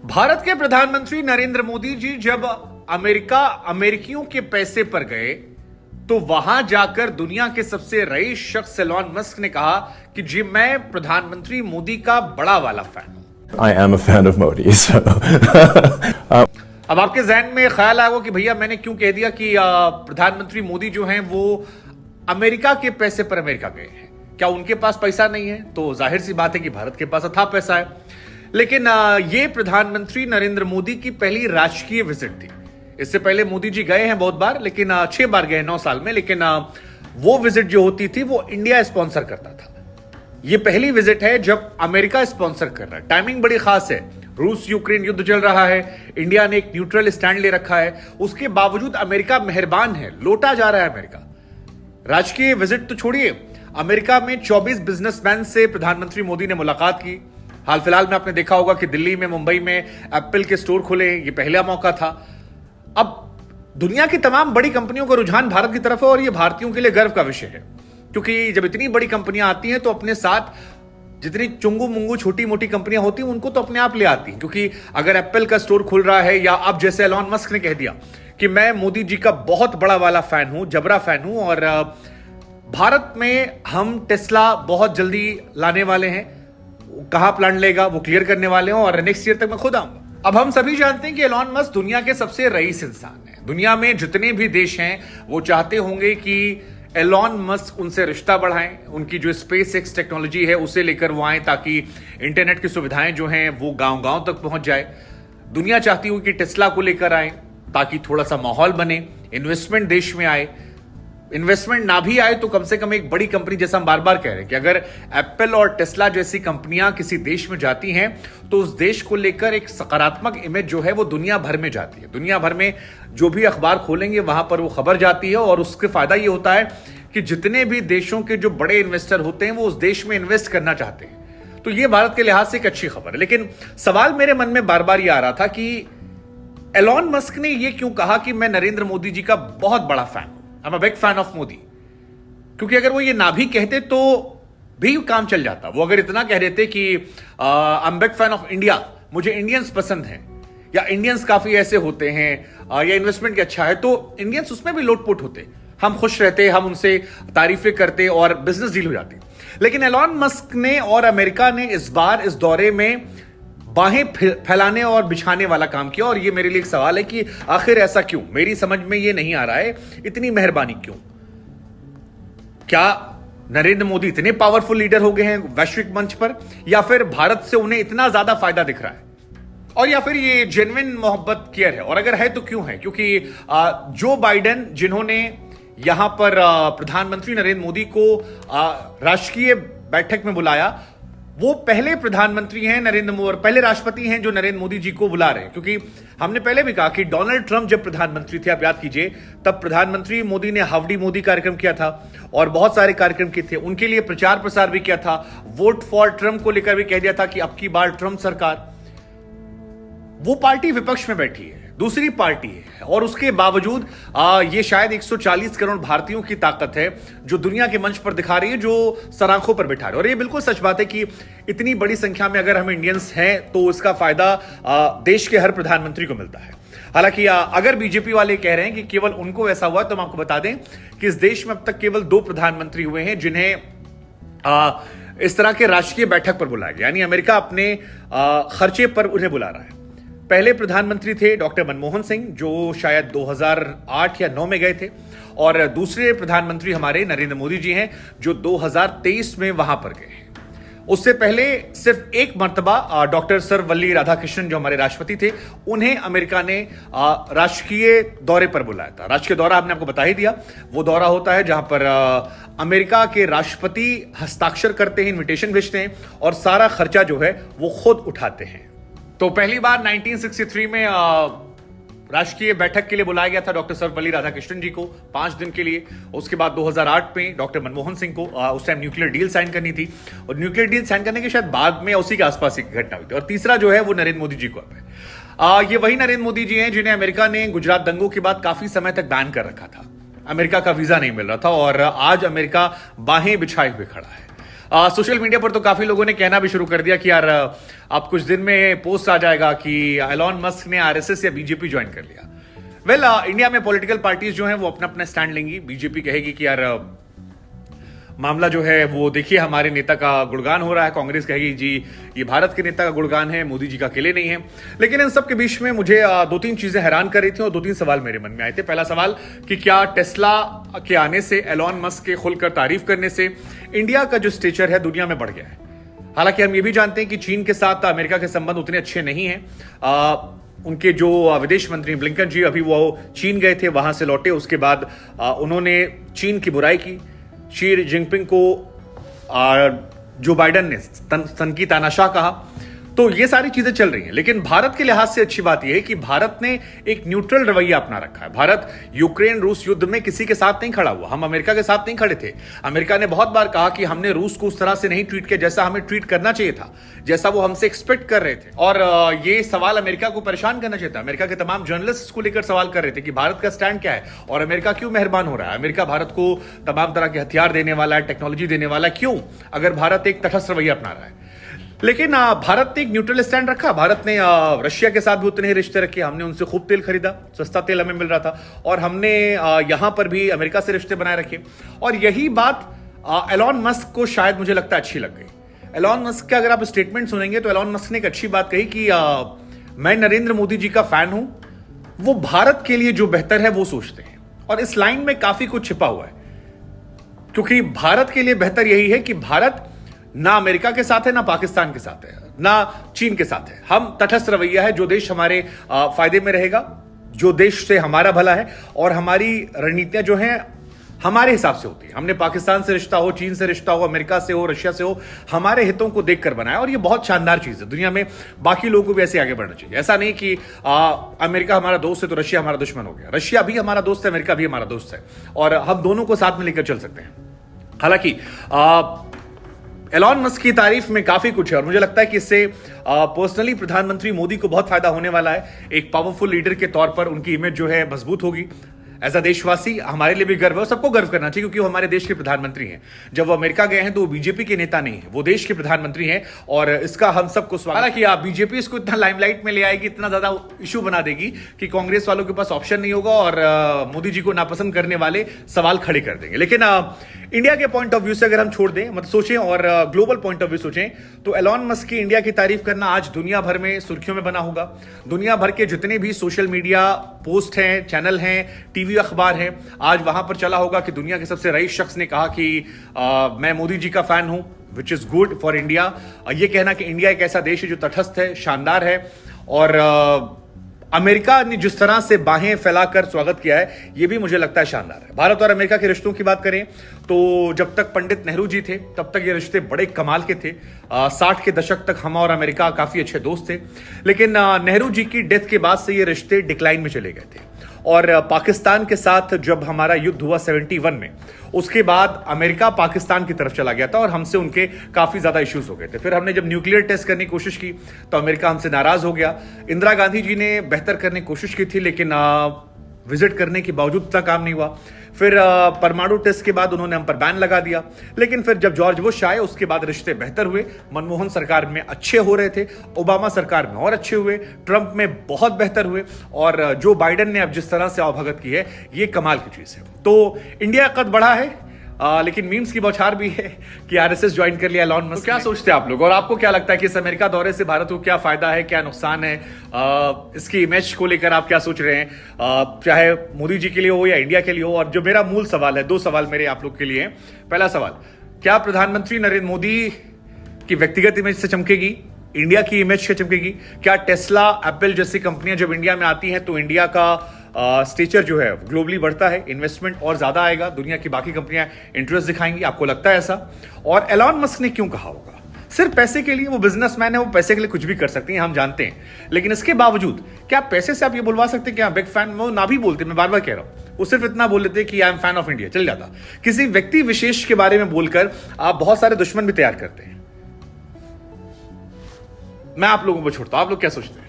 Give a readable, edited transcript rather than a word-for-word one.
भारत के प्रधानमंत्री नरेंद्र मोदी जी जब अमेरिकियों के पैसे पर गए तो वहां जाकर दुनिया के सबसे रईस शख्स एलॉन मस्क ने कहा कि जी मैं प्रधानमंत्री मोदी का बड़ा वाला फैन हूं। I am a fan of Modi, so अब आपके जहन में ख्याल आएगा कि भैया मैंने क्यों कह दिया कि प्रधानमंत्री मोदी जो हैं वो अमेरिका के पैसे पर अमेरिका गए हैं। क्या उनके पास पैसा नहीं है? तो जाहिर सी बात है कि भारत के पास अथाह पैसा है। लेकिन ये प्रधानमंत्री नरेंद्र मोदी की पहली राजकीय विजिट थी। इससे पहले मोदी जी गए हैं बहुत बार, लेकिन 6 बार गए 9 साल में। लेकिन वो विजिट जो होती थी वो इंडिया स्पॉन्सर करता था। ये पहली विजिट है जब अमेरिका स्पॉन्सर कर रहा है। टाइमिंग बड़ी खास है। रूस यूक्रेन युद्ध चल रहा है, इंडिया ने एक न्यूट्रल स्टैंड ले रखा है, उसके बावजूद अमेरिका मेहरबान है, लौटा जा रहा है अमेरिका। राजकीय विजिट तो छोड़िए, अमेरिका में 24 बिजनेसमैन से प्रधानमंत्री मोदी ने मुलाकात की। हाल फिलहाल में आपने देखा होगा कि दिल्ली में, मुंबई में एप्पल के स्टोर खुले, ये पहला मौका था। अब दुनिया की तमाम बड़ी कंपनियों का रुझान भारत की तरफ है और ये भारतीयों के लिए गर्व का विषय है, क्योंकि जब इतनी बड़ी कंपनियां आती हैं तो अपने साथ जितनी चुंगू मुंगू छोटी मोटी कंपनियां होती हैं उनको तो अपने आप ले आती हैं। क्योंकि अगर एप्पल का स्टोर खुल रहा है, या अब जैसे एलॉन मस्क ने कह दिया कि मैं मोदी जी का बहुत बड़ा वाला फैन हूं, जबरा फैन हूं, और भारत में हम टेस्ला बहुत जल्दी लाने वाले हैं, कहां प्लांट लेगा वो क्लियर करने वाले हैं, और नेक्स्ट ईयर तक मैं खुद आऊंगा। अब हम सभी जानते हैं कि एलॉन मस्क दुनिया के सबसे रईस इंसान हैं। दुनिया में जितने भी देश हैं वो चाहते होंगे कि एलॉन मस्क उनसे रिश्ता बढ़ाएं, उनकी जो स्पेस एक्स टेक्नोलॉजी है उसे लेकर वो आए, ताकि इंटरनेट की सुविधाएं जो हैं वो गांव-गांव तक पहुंच जाए। दुनिया चाहती हो कि टेस्ला को लेकर आए ताकि थोड़ा सा माहौल बने, इन्वेस्टमेंट देश में आए। इन्वेस्टमेंट ना भी आए तो कम से कम एक बड़ी कंपनी, जैसा हम बार बार कह रहे हैं कि अगर एप्पल और टेस्ला जैसी कंपनियां किसी देश में जाती हैं तो उस देश को लेकर एक सकारात्मक इमेज जो है वो दुनिया भर में जाती है। दुनिया भर में जो भी अखबार खोलेंगे वहां पर वो खबर जाती है, और उसके फायदा ये होता है कि जितने भी देशों के जो बड़े इन्वेस्टर होते हैं वो उस देश में इन्वेस्ट करना चाहते हैं। तो ये भारत के लिहाज से एक अच्छी खबर है। लेकिन सवाल मेरे मन में बार बार ये आ रहा था कि एलॉन मस्क ने ये क्यों कहा कि मैं नरेंद्र मोदी जी का बहुत बड़ा फैन हूं, I am a big fan of Modi. क्योंकि अगर वो ये ना भी कहते तो भी काम चल जाता। वो अगर इतना कह देते कि I am big fan of India, मुझे इंडियंस पसंद हैं, या इंडियंस काफी ऐसे होते हैं, या इन्वेस्टमेंट की अच्छा है, तो इंडियंस उसमें भी लोटपोट होते, हम खुश रहते, हम उनसे तारीफें करते और बिजनेस डील हो जाती। लेकिन एलॉन मस्क ने और अमेरिका ने इस बार इस दौरे में बाहें फैलाने और बिछाने वाला काम किया। और ये मेरे लिए एक सवाल है कि आखिर ऐसा क्यों? मेरी समझ में ये नहीं आ रहा है, इतनी मेहरबानी क्यों? क्या नरेंद्र मोदी इतने पावरफुल लीडर हो गए हैं वैश्विक मंच पर, या फिर भारत से उन्हें इतना ज्यादा फायदा दिख रहा है, और या फिर ये जेन्युइन मोहब्बत केयर है? और अगर है तो क्यों है? क्योंकि जो बाइडेन जिन्होंने यहां पर प्रधानमंत्री नरेंद्र मोदी को राष्ट्रीय बैठक में बुलाया, वो पहले प्रधानमंत्री हैं नरेंद्र मोदी, पहले राष्ट्रपति हैं जो नरेंद्र मोदी जी को बुला रहे हैं। क्योंकि हमने पहले भी कहा कि डोनाल्ड ट्रंप जब प्रधानमंत्री थे, आप याद कीजिए, तब प्रधानमंत्री मोदी ने हाउडी मोदी कार्यक्रम किया था और बहुत सारे कार्यक्रम किए थे, उनके लिए प्रचार प्रसार भी किया था, वोट फॉर ट्रंप को लेकर भी कह दिया था कि अब की बार ट्रंप सरकार। वो पार्टी विपक्ष में बैठी है, दूसरी पार्टी है, और उसके बावजूद ये शायद 140 करोड़ भारतीयों की ताकत है जो दुनिया के मंच पर दिखा रही है, जो सराखों पर बिठा रहे हैं। और ये बिल्कुल सच बात है कि इतनी बड़ी संख्या में अगर हम इंडियंस हैं तो उसका फायदा देश के हर प्रधानमंत्री को मिलता है। हालांकि अगर बीजेपी वाले कह रहे हैं कि केवल उनको ऐसा हुआ, तो हम आपको बता दें कि इस देश में अब तक केवल 2 प्रधानमंत्री हुए हैं जिन्हें इस तरह के राष्ट्रीय बैठक पर बुलाया गया, यानी अमेरिका अपने खर्चे पर उन्हें बुला रहा है। पहले प्रधानमंत्री थे डॉक्टर मनमोहन सिंह, जो शायद 2008 या 9 में गए थे, और दूसरे प्रधानमंत्री हमारे नरेंद्र मोदी जी हैं जो 2023 में वहां पर गए हैं। उससे पहले सिर्फ एक मर्तबा डॉक्टर सर्वपल्ली राधाकृष्णन जो हमारे राष्ट्रपति थे, उन्हें अमेरिका ने राष्ट्रीय दौरे पर बुलाया था। राष्ट्रीय दौरा हमने आपको बता ही दिया, वो दौरा होता है जहां पर अमेरिका के राष्ट्रपति हस्ताक्षर करते हैं, इन्विटेशन भेजते हैं, और सारा खर्चा जो है वो खुद उठाते हैं। तो पहली बार 1963 में राष्ट्रीय बैठक के लिए बुलाया गया था डॉक्टर सर्वपल्ली राधाकृष्णन जी को 5 दिन के लिए। उसके बाद 2008 में डॉक्टर मनमोहन सिंह को उस टाइम न्यूक्लियर डील साइन करनी थी, और न्यूक्लियर डील साइन करने के शायद बाद में उसी के आसपास एक घटना हुई थी। और तीसरा जो है वो नरेंद्र मोदी जी को है। ये वही नरेंद्र मोदी जी हैं जिन्हें अमेरिका ने गुजरात दंगों के बाद काफी समय तक बैन कर रखा था, अमेरिका का वीजा नहीं मिल रहा था, और आज अमेरिका बाहें बिछाए हुए खड़ा है। सोशल मीडिया पर तो काफी लोगों ने कहना भी शुरू कर दिया कि यार अब कुछ दिन में पोस्ट आ जाएगा कि एलॉन मस्क ने आरएसएस या बीजेपी ज्वाइन कर लिया। वेल, इंडिया में पॉलिटिकल पार्टीज जो हैं वो अपना अपना स्टैंड लेंगी। बीजेपी कहेगी कि यार मामला जो है वो देखिए हमारे नेता का गुणगान हो रहा है, कांग्रेस कहेगी जी ये भारत के नेता का गुणगान है, मोदी जी का अकेले नहीं है। लेकिन इन सब के बीच में मुझे दो तीन चीजें हैरान कर रही थी और दो तीन सवाल मेरे मन में आए थे। पहला सवाल कि क्या टेस्ला के आने से, एलॉन मस्क के खुलकर तारीफ करने से इंडिया का जो स्टेचर है दुनिया में बढ़ गया है। हालांकि हम ये भी जानते हैं कि चीन के साथ अमेरिका के संबंध उतने अच्छे नहीं हैं। उनके जो विदेश मंत्री ब्लिंकन जी अभी वो चीन गए थे, वहां से लौटे, उसके बाद उन्होंने चीन की बुराई की। शी जिनपिंग को जो बाइडन ने सन की तानाशाह कहा। तो ये सारी चीजें चल रही हैं। लेकिन भारत के लिहाज से अच्छी बात यह है कि भारत ने एक न्यूट्रल रवैया अपना रखा है। भारत यूक्रेन रूस युद्ध में किसी के साथ नहीं खड़ा हुआ। हम अमेरिका के साथ नहीं खड़े थे। अमेरिका ने बहुत बार कहा कि हमने रूस को उस तरह से नहीं ट्रीट किया जैसा हमें ट्रीट करना चाहिए था, जैसा वो हमसे एक्सपेक्ट कर रहे थे। और ये सवाल अमेरिका को परेशान करना चाहिए था। अमेरिका के तमाम जर्नलिस्ट इसको लेकर सवाल कर रहे थे कि भारत का स्टैंड क्या है और अमेरिका क्यों मेहरबान हो रहा है। अमेरिका भारत को तमाम तरह के हथियार देने वाला है, टेक्नोलॉजी देने वाला है, क्यों, अगर भारत एक तटस्थ रवैया अपना रहा है। लेकिन भारत ने एक न्यूट्रल स्टैंड रखा। भारत ने रशिया के साथ भी उतने ही रिश्ते रखे। हमने उनसे खूब तेल खरीदा, सस्ता तेल हमें मिल रहा था, और हमने यहां पर भी अमेरिका से रिश्ते बनाए रखे। और यही बात एलॉन मस्क को शायद मुझे लगता है अच्छी लग गई। एलॉन मस्क का अगर आप स्टेटमेंट सुनेंगे तो एलॉन मस्क ने एक अच्छी बात कही कि मैं नरेंद्र मोदी जी का फैन हूं, वो भारत के लिए जो बेहतर है वो सोचते हैं। और इस लाइन में काफी कुछ छिपा हुआ है, क्योंकि भारत के लिए बेहतर यही है कि भारत ना अमेरिका के साथ है, ना पाकिस्तान के साथ है, ना चीन के साथ है। हम तटस्थ रवैया है। जो देश हमारे फायदे में रहेगा, जो देश से हमारा भला है, और हमारी रणनीतियां जो हैं हमारे हिसाब से होती है। हमने पाकिस्तान से रिश्ता हो, चीन से रिश्ता हो, अमेरिका से हो, रशिया से हो, हमारे हितों को देखकर बनाया। और ये बहुत शानदार चीज है। दुनिया में बाकी लोगों को भी ऐसे आगे बढ़ना चाहिए। ऐसा नहीं कि अमेरिका हमारा दोस्त है तो रशिया हमारा दुश्मन हो गया। रशिया भी हमारा दोस्त है, अमेरिका भी हमारा दोस्त है, और हम दोनों को साथ में लेकर चल सकते हैं। हालांकि एलॉन मस्क की तारीफ में काफी कुछ है, और मुझे लगता है कि इससे पर्सनली प्रधानमंत्री मोदी को बहुत फायदा होने वाला है। एक पावरफुल लीडर के तौर पर उनकी इमेज जो है मजबूत होगी। एज अ देशवासी हमारे लिए भी गर्व है, सबको गर्व करना चाहिए, क्योंकि वो हमारे देश के प्रधानमंत्री हैं। जब वो अमेरिका गए हैं तो वो बीजेपी के नेता नहीं है, वो देश के प्रधानमंत्री हैं, और इसका हम सबको स्वागत। हालांकि आप बीजेपी इसको इतना लाइमलाइट में ले आएगी, इतना ज्यादा इशू बना देगी कि कांग्रेस वालों के पास ऑप्शन नहीं होगा, और मोदी जी को नापसंद करने वाले सवाल खड़े कर देंगे। लेकिन इंडिया के पॉइंट ऑफ व्यू से अगर हम छोड़ दें, मतलब सोचें, और ग्लोबल पॉइंट ऑफ व्यू सोचें, तो एलॉन मस्क की इंडिया की तारीफ करना आज दुनिया भर में सुर्खियों में बना होगा। दुनिया भर के जितने भी सोशल मीडिया पोस्ट हैं, चैनल हैं, टीवी अखबार हैं, आज वहां पर चला होगा कि दुनिया के सबसे रईस शख्स ने कहा कि मैं मोदी जी का फैन हूं, which is good for India. ये कहना कि इंडिया एक ऐसा देश है जो तटस्थ है, शानदार है, और अमेरिका ने जिस तरह से बाहें फैलाकर स्वागत किया है, यह भी मुझे लगता है शानदार है। भारत और अमेरिका के रिश्तों की बात करें तो जब तक पंडित नेहरू जी थे तब तक ये रिश्ते बड़े कमाल के थे। 60 के दशक तक हम और अमेरिका काफी अच्छे दोस्त थे। लेकिन नेहरू जी की डेथ के बाद से ये रिश्ते डिक्लाइन में चले गए थे। और पाकिस्तान के साथ जब हमारा युद्ध हुआ 71 में, उसके बाद अमेरिका पाकिस्तान की तरफ चला गया था, और हमसे उनके काफी ज्यादा इश्यूज हो गए थे। फिर हमने जब न्यूक्लियर टेस्ट करने की कोशिश की तो अमेरिका हमसे नाराज हो गया। इंदिरा गांधी जी ने बेहतर करने की कोशिश की थी, लेकिन विजिट करने के बावजूद इतना काम नहीं हुआ। फिर परमाणु टेस्ट के बाद उन्होंने हम पर बैन लगा दिया। लेकिन फिर जब जॉर्ज बुश आए उसके बाद रिश्ते बेहतर हुए। मनमोहन सरकार में अच्छे हो रहे थे, ओबामा सरकार में और अच्छे हुए, ट्रंप में बहुत बेहतर हुए, और जो बाइडेन ने अब जिस तरह से आवभगत की है, ये कमाल की चीज है। तो इंडिया कद बढ़ा है, लेकिन मीम्स की बौछार भी है कि आरएसएस ज्वाइन कर लिया एलॉन मस्क। तो क्या सोचते हैं आप लोग, और आपको क्या लगता है कि इस अमेरिका दौरे से भारत को क्या फायदा है, क्या नुकसान है? इसकी इमेज को लेकर आप क्या सोच रहे हैं, चाहे मोदी जी के लिए हो या इंडिया के लिए हो? और जो मेरा मूल सवाल है, दो सवाल मेरे आप लोग के लिए हैं। पहला सवाल, क्या प्रधानमंत्री नरेंद्र मोदी की व्यक्तिगत इमेज से चमकेगी, इंडिया की इमेज से चमकेगी? क्या टेस्ला, एप्पल जैसी कंपनियां जब इंडिया में आती हैं तो इंडिया का स्टेचर जो है ग्लोबली बढ़ता है, इन्वेस्टमेंट और ज्यादा आएगा, दुनिया की बाकी कंपनियां इंटरेस्ट दिखाएंगी? आपको लगता है ऐसा? और एलॉन मस्क ने क्यों कहा होगा? सिर्फ पैसे के लिए? वो बिजनेसमैन है, वो पैसे के लिए कुछ भी कर सकते हैं, हम जानते हैं। लेकिन इसके बावजूद क्या पैसे से आप ये बुलवा सकते हैं कि बिग फैन? वो ना भी बोलते, मैं बार बार कह रहा हूं, वो सिर्फ इतना बोल लेते कि I am fan of India, चल जाता। किसी व्यक्ति विशेष के बारे में बोलकर आप बहुत सारे दुश्मन भी तैयार करते हैं। मैं आप लोगों को छोड़ता हूं, आप लोग क्या सोचते हैं?